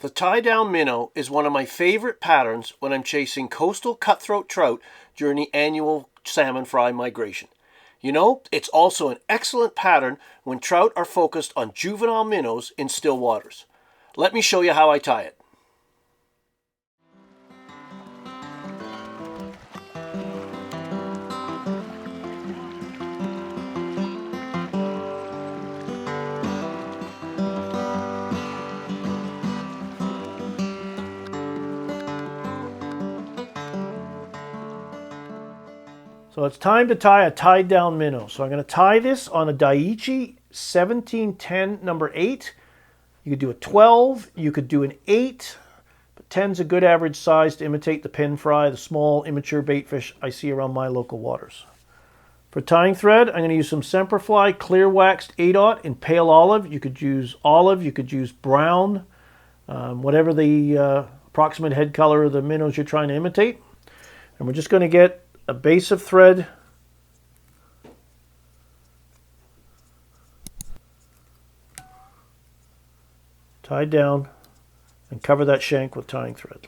The Tied Down Minnow is one of my favorite patterns when I'm chasing coastal cutthroat trout during the annual salmon fry migration. You know, it's also an excellent pattern when trout are focused on juvenile minnows in still waters. Let me show you how I tie it. So it's time to tie a tied down minnow. So I'm going to tie this on a Daiichi 1710 number 8. You could do a 12, you could do an 8, but 10's a good average size to imitate the pin fry, the small immature baitfish I see around my local waters. For tying thread, I'm going to use some Semperfli clear waxed 8/0 in pale olive. You could use brown, whatever the approximate head color of the minnows you're trying to imitate. And we're just going to get a base of thread tied down and cover that shank with tying thread.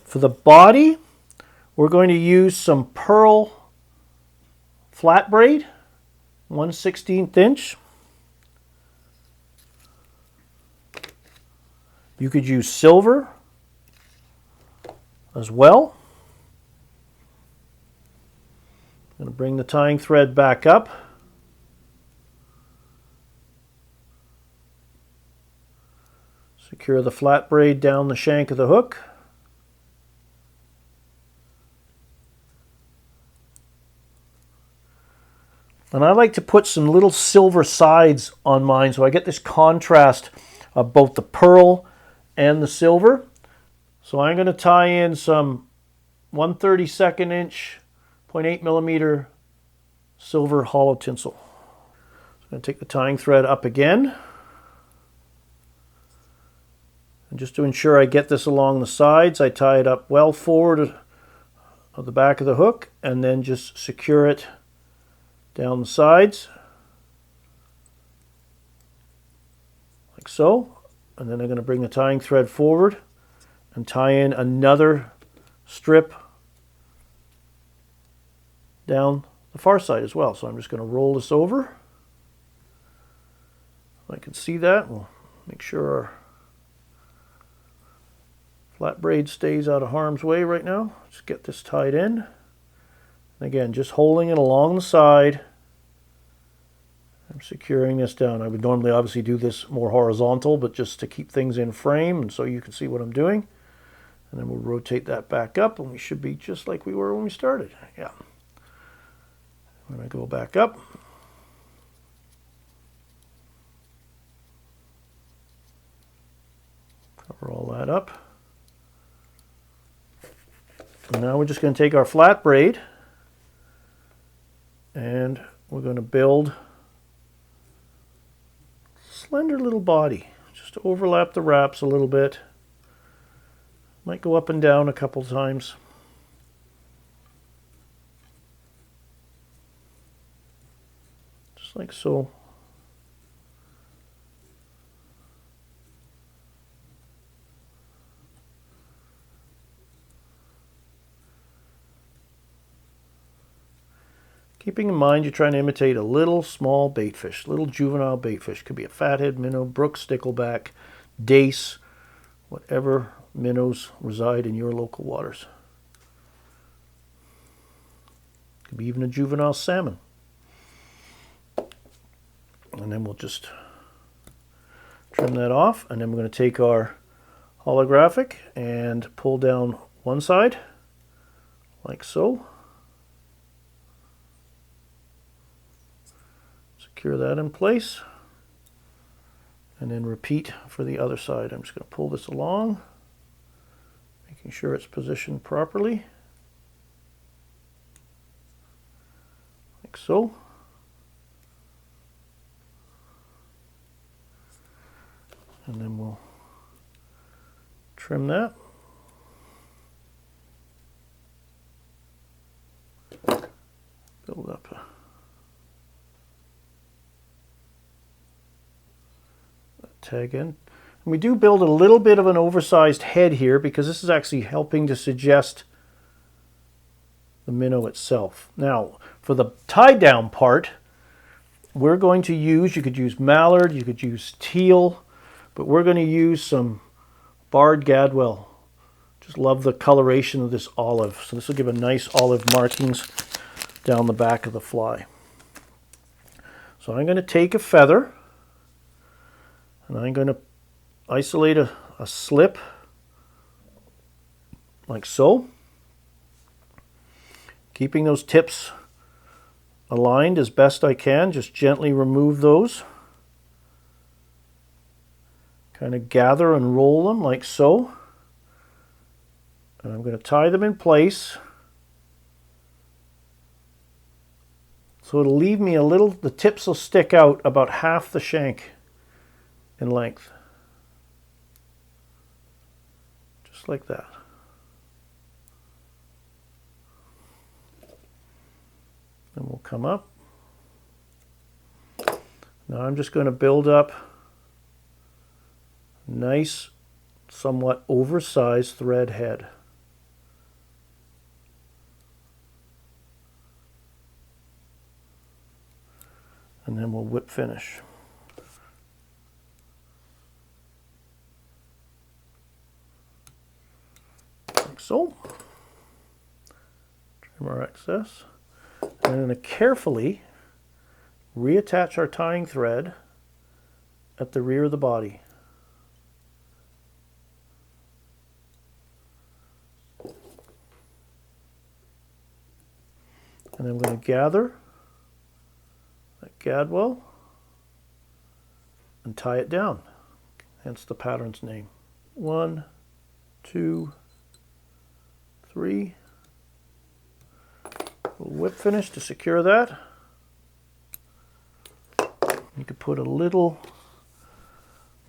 For the body, we're going to use some pearl flat braid, 1/16 inch. You could use silver as well. I'm going to bring the tying thread back up. Secure the flat braid down the shank of the hook. And I like to put some little silver sides on mine so I get this contrast of both the pearl and the silver. So I'm going to tie in some 1/32 inch 0.8 millimeter silver hollow tinsel. So I'm going to take the tying thread up again. And just to ensure I get this along the sides, I tie it up well forward of the back of the hook and then just secure it down the sides like so. And then I'm going to bring the tying thread forward and tie in another strip down the far side as well. So I'm just going to roll this over. I can see that. We'll make sure our flat braid stays out of harm's way right now. Just get this tied in. And again, just holding it along the side. I'm securing this down. I would normally obviously do this more horizontal, but just to keep things in frame and so you can see what I'm doing. And then we'll rotate that back up and we should be just like we were when we started. Yeah. I'm going to go back up. Cover all that up. And now we're just going to take our flat braid and we're going to build slender little body, just to overlap the wraps a little bit. Might go up and down a couple times. Just like so. Keeping in mind you're trying to imitate a little small baitfish, little juvenile baitfish. Could be a fathead minnow, brook stickleback, dace, whatever minnows reside in your local waters. Could be even a juvenile salmon. And then we'll just trim that off. And then we're going to take our holographic and pull down one side, like so. Secure that in place. And then repeat for the other side. I'm just going to pull this along, making sure it's positioned properly. Like so. And then we'll trim that. Build up tag end. And we do build a little bit of an oversized head here because this is actually helping to suggest the minnow itself. Now, for the tie down part, we're going to use, you could use Mallard, you could use Teal, but we're going to use some barred Gadwell. Just love the coloration of this olive. So this will give a nice olive markings down the back of the fly. So I'm going to take a feather and I'm going to isolate a slip like so, keeping those tips aligned as best I can. Just gently remove those. Kind of gather and roll them like so. And I'm going to tie them in place. So it'll leave me a little, the tips will stick out about half the shank in length. Just like that. Then we'll come up. Now I'm just going to build up a nice, somewhat oversized thread head. And then we'll whip finish. Like so. Trim our excess. And I'm going to carefully reattach our tying thread at the rear of the body. And I'm going to gather that Gadwell and tie it down, hence the pattern's name. 1, 2, 3. We'll whip finish to secure that. You could put a little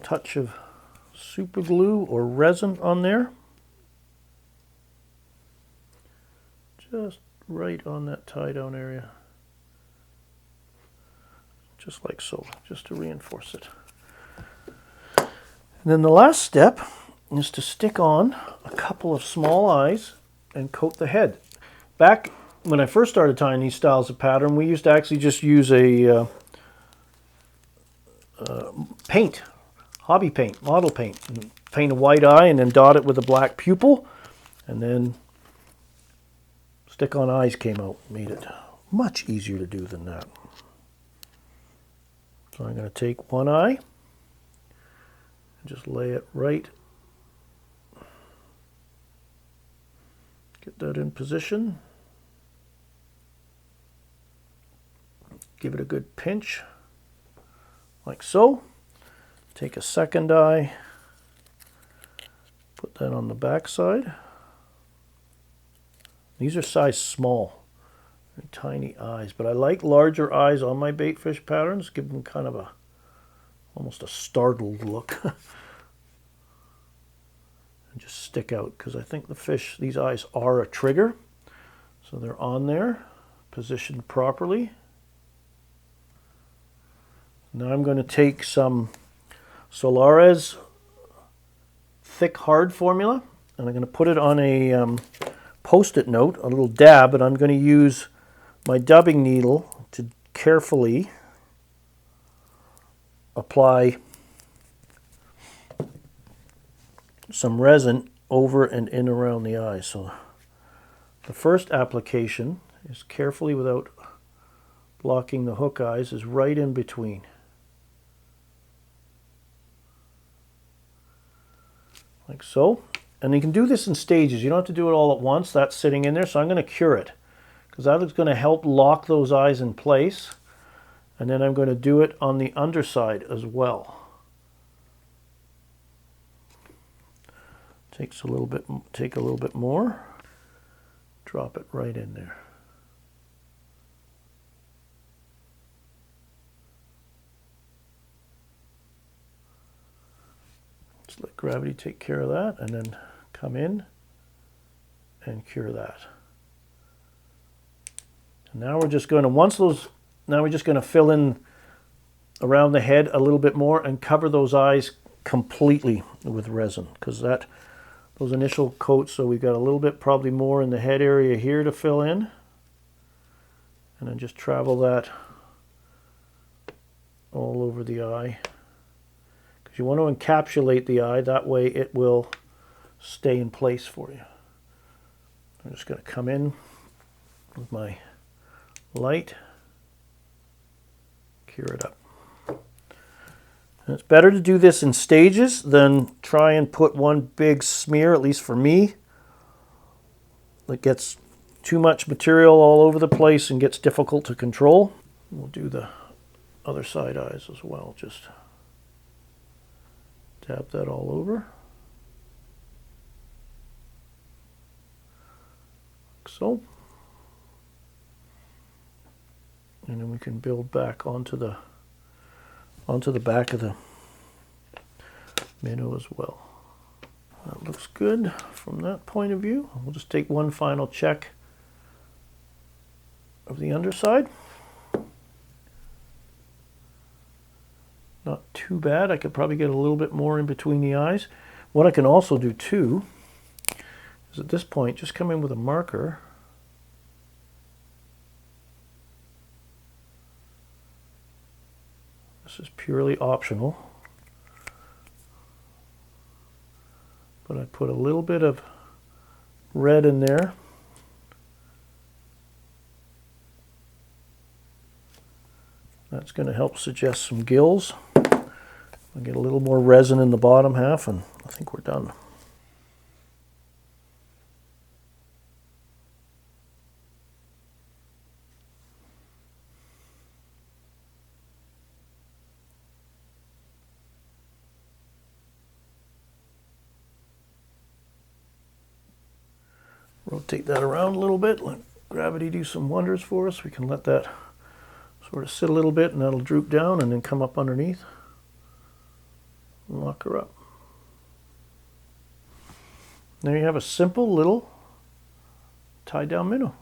touch of super glue or resin on there. Just right on that tie down area. Just like so, just to reinforce it. And then the last step is to stick on a couple of small eyes and coat the head. Back when I first started tying these styles of pattern, we used to actually just use a paint, hobby paint, model paint. And paint a white eye and then dot it with a black pupil, and then stick-on eyes came out. Made it much easier to do than that. So I'm going to take one eye and just lay it right. Get that in position. Give it a good pinch, like so. Take a second eye, put that on the back side. These are size small, very tiny eyes, but I like larger eyes on my baitfish patterns, give them kind of a, almost a startled look. And just stick out, because I think the fish, these eyes are a trigger. So they're on there, positioned properly. Now I'm going to take some Solares thick hard formula, and I'm going to put it on a Post-it note, a little dab, and I'm going to use my dubbing needle to carefully apply some resin over and in around the eye. So the first application is carefully, without blocking the hook eyes, is right in between. Like so. And you can do this in stages. You don't have to do it all at once. That's sitting in there. So I'm going to cure it, because that is going to help lock those eyes in place. And then I'm going to do it on the underside as well. Take a little bit more. Drop it right in there. Just let gravity take care of that, and then come in and cure that. And now we're just going to, now we're just going to fill in around the head a little bit more and cover those eyes completely with resin, because those initial coats, so we've got a little bit probably more in the head area here to fill in, and then just travel that all over the eye, because you want to encapsulate the eye, that way it will stay in place for you. I'm just going to come in with my light, cure it up. And it's better to do this in stages than try and put one big smear, at least for me. It gets too much material all over the place and gets difficult to control. We'll do the other side eyes as well. Just dab that all over. Like so. And then we can build back onto the back of the minnow as well. That looks good from that point of view. We'll just take one final check of the underside. Not too bad. I could probably get a little bit more in between the eyes. What I can also do too is at this point just come in with a marker . This is purely optional, but I put a little bit of red in there. That's going to help suggest some gills. I'll get a little more resin in the bottom half, and I think we're done. Rotate that around a little bit, let gravity do some wonders for us. We can let that sort of sit a little bit and that'll droop down and then come up underneath and lock her up. There you have a simple little tied down minnow.